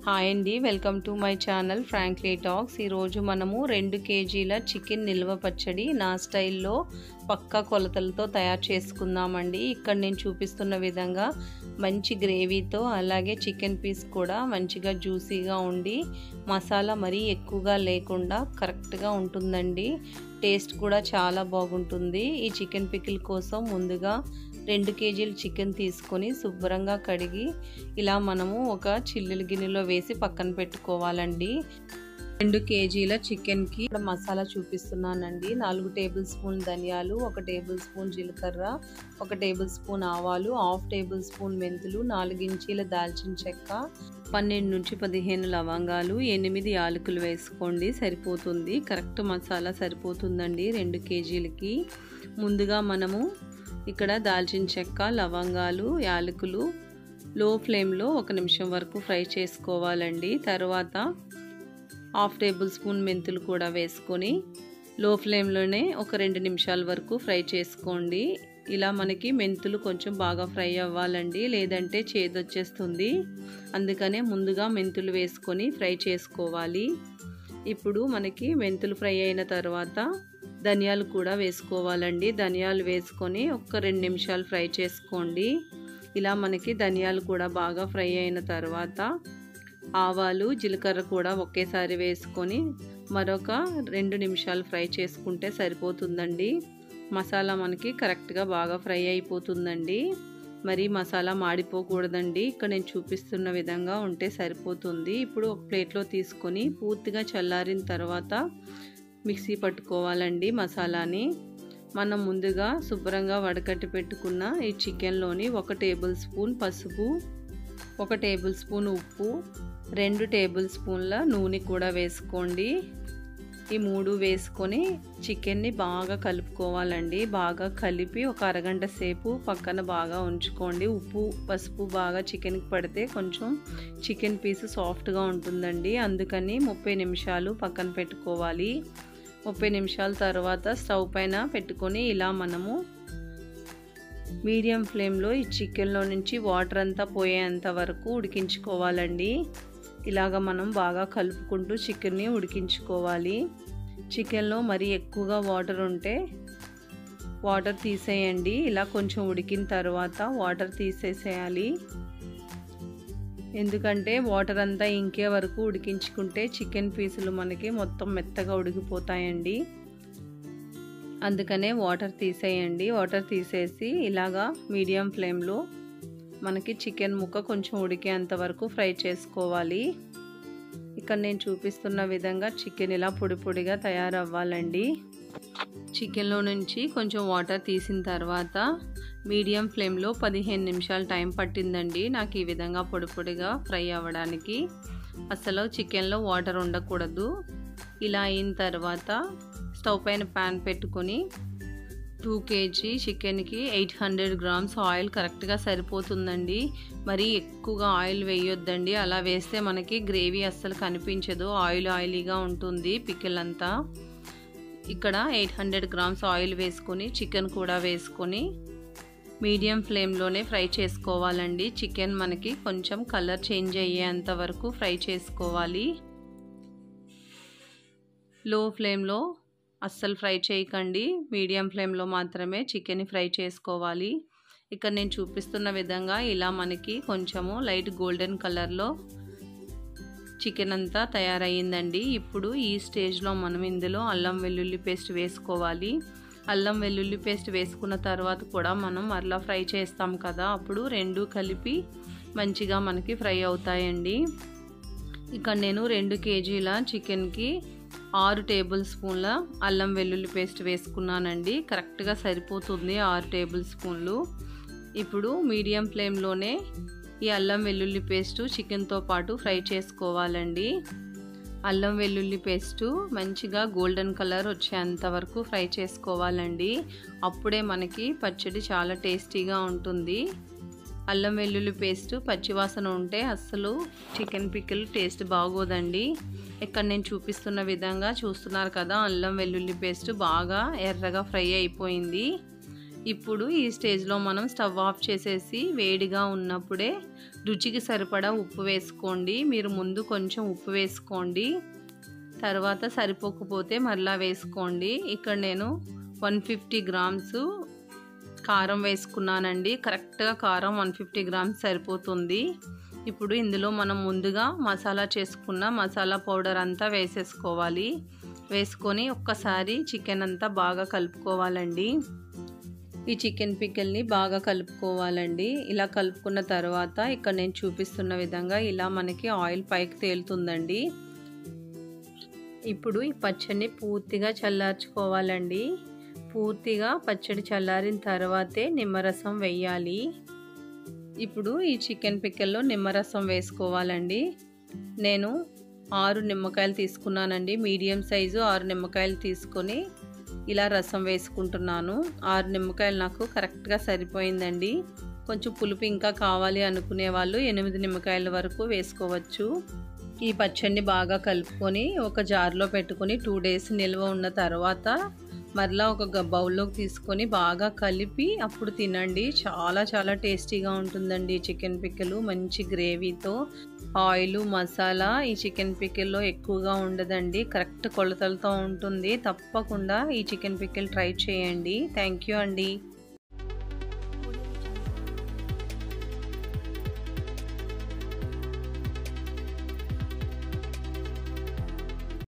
Hi అండి, welcome to my channel frankly talks. ఈరోజు మనము 2 కేజీల చికెన్ నిల్వ పచ్చడి నా స్టైల్లో పక్కా కొలతలతో తయారు చేసుకుందామండి. ఇక్కడ నేను చూపిస్తున్న విధంగా మంచి గ్రేవీతో, అలాగే చికెన్ పీస్ కూడా మంచిగా జ్యూసీగా ఉండి మసాలా మరీ ఎక్కువగా లేకుండా కరెక్ట్గా ఉంటుందండి. టేస్ట్ కూడా చాలా బాగుంటుంది. ఈ చికెన్ పికిల్ కోసం ముందుగా 2 కేజీల చికెన్ తీసుకొని శుభ్రంగా కడిగి ఇలా మనము ఒక చిల్లుల గిన్నెలో వేసి పక్కన పెట్టుకోవాలండి. 2 కేజీల చికెన్కి మసాలా చూపిస్తున్నానండి. 4 టేబుల్ స్పూన్ ధనియాలు, 1 టేబుల్ స్పూన్ జీలకర్ర, 1 టేబుల్ స్పూన్ ఆవాలు, 1/2 టేబుల్ స్పూన్ మెంతులు, 4 ఇంచీల దాల్చిన చెక్క, 12 నుంచి 15 లవంగాలు, 8 యాలకులు వేసుకోండి, సరిపోతుంది. కరెక్ట్ మసాలా సరిపోతుందండి 2 కేజీలకి. ముందుగా మనము ఇక్కడ దాల్చిన చెక్క, లవంగాలు, యాలకులు లో ఫ్లేమ్లో 1 నిమిషం వరకు ఫ్రై చేసుకోవాలండి. తర్వాత 1/2 టేబుల్ స్పూన్ మెంతులు కూడా వేసుకొని లో ఫ్లేమ్లోనే ఒక 2 నిమిషాల వరకు ఫ్రై చేసుకోండి. ఇలా మనకి మెంతులు కొంచెం బాగా ఫ్రై అవ్వాలండి, లేదంటే చేదొచ్చేస్తుంది. అందుకనే ముందుగా మెంతులు వేసుకొని ఫ్రై చేసుకోవాలి. ఇప్పుడు మనకి మెంతులు ఫ్రై అయిన తర్వాత ధనియాలు కూడా వేసుకోవాలండి. ధనియాలు వేసుకొని ఒక 2 నిమిషాలు ఫ్రై చేసుకోండి. ఇలా మనకి ధనియాలు కూడా బాగా ఫ్రై అయిన తర్వాత ఆవాలు, జీలకర్ర కూడా ఒకేసారి వేసుకొని మరొక 2 నిమిషాలు ఫ్రై చేసుకుంటే సరిపోతుందండి. మసాలా మనకి కరెక్ట్గా బాగా ఫ్రై అయిపోతుందండి. మరి మసాలా మాడిపోకూడదండి. ఇక్కడ నేను చూపిస్తున్న విధంగా ఉంటే సరిపోతుంది. ఇప్పుడు ఒక ప్లేట్లో తీసుకొని పూర్తిగా చల్లారిన తర్వాత మిక్సీ పట్టుకోవాలండి మసాలాని. మనం ముందుగా శుభ్రంగా వడకట్టి పెట్టుకున్న ఈ చికెన్లోని 1 టేబుల్ స్పూన్ పసుపు, 1 టేబుల్ స్పూన్ ఉప్పు, 2 టేబుల్ స్పూన్ల నూనె కూడా వేసుకోండి. ఈ 3 వేసుకొని చికెన్ని బాగా కలుపుకోవాలండి. బాగా కలిపి ఒక అరగంట సేపు పక్కన బాగా ఉంచుకోండి. ఉప్పు పసుపు బాగా చికెన్కి పడితే కొంచెం చికెన్ పీస్ సాఫ్ట్గా ఉంటుందండి. అందుకని 30 నిమిషాలు పక్కన పెట్టుకోవాలి. 30 నిమిషాల తర్వాత స్టవ్ పైన పెట్టుకొని ఇలా మనము మీడియం ఫ్లేమ్లో ఈ చికెన్లో నుంచి వాటర్ అంతా పోయేంత వరకు ఉడికించుకోవాలండి. ఇలాగ మనం బాగా కలుపుకుంటూ చికెన్ని ఉడికించుకోవాలి. చికెన్లో మరీ ఎక్కువగా వాటర్ ఉంటే వాటర్ తీసేయండి. ఇలా కొంచెం ఉడికిన తర్వాత వాటర్ తీసేసేయాలి. ఎందుకంటే వాటర్ అంతా ఇంకే వరకు ఉడికించుకుంటే చికెన్ పీసులు మనకి మొత్తం మెత్తగా ఉడికిపోతాయండి. అందుకనే వాటర్ తీసేయండి. వాటర్ తీసేసి ఇలాగా మీడియం ఫ్లేమ్లో మనకి చికెన్ ముక్క కొంచెం ఉడికేంత వరకు ఫ్రై చేసుకోవాలి. ఇక్కడ నేను చూపిస్తున్న విధంగా చికెన్ ఇలా పొడి పొడిగా తయారవ్వాలండి. చికెన్లో నుంచి కొంచెం వాటర్ తీసిన తర్వాత మీడియం ఫ్లేమ్లో 15 నిమిషాలు టైం పట్టిందండి నాకు ఈ విధంగా పొడి పొడిగా ఫ్రై అవ్వడానికి. అసలు చికెన్లో వాటర్ ఉండకూడదు. ఇలా అయిన తర్వాత స్టవ్ పైన ప్యాన్ పెట్టుకొని 2 కేజీ చికెన్కి 800 గ్రామ్స్ ఆయిల్ కరెక్ట్గా సరిపోతుందండి. మరీ ఎక్కువగా ఆయిల్ వేయొద్దండి. అలా వేస్తే మనకి గ్రేవీ అస్సలు కనిపించదు, ఆయిలీగా ఉంటుంది పికిల్ అంతా. ఇక్కడ 800 గ్రామ్స్ ఆయిల్ వేసుకొని చికెన్ కూడా వేసుకొని మీడియం ఫ్లేమ్లోనే ఫ్రై చేసుకోవాలండి. చికెన్ మనకి కొంచెం కలర్ చేంజ్ అయ్యేంత వరకు ఫ్రై చేసుకోవాలి. లో ఫ్లేమ్లో అస్సలు ఫ్రై చేయకండి, మీడియం ఫ్లేమ్లో మాత్రమే చికెన్ని ఫ్రై చేసుకోవాలి. ఇక్కడ నేను చూపిస్తున్న విధంగా ఇలా మనకి కొంచెము లైట్ గోల్డెన్ కలర్లో చికెన్ అంతా తయారయ్యిందండి. ఇప్పుడు ఈ స్టేజ్లో మనం ఇందులో అల్లం వెల్లుల్లి పేస్ట్ వేసుకోవాలి. అల్లం వెల్లుల్లి పేస్ట్ వేసుకున్న తర్వాత కూడా మనం మరలా ఫ్రై చేస్తాం కదా, అప్పుడు 2 కలిపి మంచిగా మనకి ఫ్రై అవుతాయండి. ఇక్కడ నేను 2 కేజీల చికెన్కి 6 టేబుల్ స్పూన్ల అల్లం వెల్లుల్లి పేస్ట్ వేసుకున్నానండి. కరెక్ట్గా సరిపోతుంది 6 టేబుల్ స్పూన్లు. ఇప్పుడు మీడియం ఫ్లేమ్లోనే ఈ అల్లం వెల్లుల్లి పేస్టు చికెన్తో పాటు ఫ్రై చేసుకోవాలండి. అల్లం వెల్లుల్లి పేస్టు మంచిగా గోల్డెన్ కలర్ వచ్చేంత వరకు ఫ్రై చేసుకోవాలండి. అప్పుడే మనకి పచ్చడి చాలా టేస్టీగా ఉంటుంది. అల్లం వెల్లుల్లి పేస్టు పచ్చివాసన ఉంటే అస్సలు చికెన్ పికిల్ టేస్ట్ బాగోదండి. ఇక్కడ నేను చూపిస్తున్న విధంగా చూస్తున్నారు కదా, అల్లం వెల్లుల్లి పేస్ట్ బాగా ఎర్రగా ఫ్రై అయిపోయింది. ఇప్పుడు ఈ స్టేజ్లో మనం స్టవ్ ఆఫ్ చేసేసి వేడిగా ఉన్నప్పుడే రుచికి సరిపడా ఉప్పు వేసుకోండి. మీరు ముందు కొంచెం ఉప్పు వేసుకోండి, తర్వాత సరిపోకపోతే మరలా వేసుకోండి. ఇక్కడ నేను 150 గ్రామ్స్ కారం వేసుకున్నానండి. కరెక్ట్గా కారం 150 గ్రామ్స్ సరిపోతుంది. ఇప్పుడు ఇందులో మనం ముందుగా మసాలా చేసుకున్న మసాలా పౌడర్ అంతా వేసేసుకోవాలి. వేసుకొని ఒక్కసారి చికెన్ అంతా బాగా కలుపుకోవాలండి. ఈ చికెన్ పికిల్ని బాగా కలుపుకోవాలండి. ఇలా కలుపుకున్న తర్వాత ఇక్కడ నేను చూపిస్తున్న విధంగా ఇలా మనకి ఆయిల్ పైకి తేలుతుందండి. ఇప్పుడు ఈ పచ్చడిని పూర్తిగా చల్లార్చుకోవాలండి. పూర్తిగా పచ్చడి చల్లారిన తర్వాతే నిమ్మరసం వేయాలి. ఇప్పుడు ఈ చికెన్ పికిల్లో నిమ్మరసం వేసుకోవాలండి. నేను 6 నిమ్మకాయలు తీసుకున్నానండి. మీడియం సైజు 6 నిమ్మకాయలు తీసుకొని ఇలా రసం వేసుకుంటున్నాను. 6 నిమ్మకాయలు నాకు కరెక్ట్గా సరిపోయిందండి. కొంచెం పులుపు ఇంకా కావాలి అనుకునే వాళ్ళు 8 నిమ్మకాయల వరకు వేసుకోవచ్చు. ఈ పచ్చడిని బాగా కలుపుకొని ఒక జార్లో పెట్టుకొని 2 డేస్ నిల్వ ఉన్న తర్వాత మరలా ఒక బౌల్లోకి తీసుకొని బాగా కలిపి అప్పుడు తినండి. చాలా టేస్టీగా ఉంటుందండి చికెన్ పికిల్. మంచి గ్రేవీతో, ఆయిల్ మసాలా ఈ చికెన్ పికిల్లో ఎక్కువగా ఉండదండి. కరెక్ట్ కొలతలతో ఉంటుంది. తప్పకుండా ఈ చికెన్ పికిల్ ట్రై చేయండి. థ్యాంక్ యూ అండి.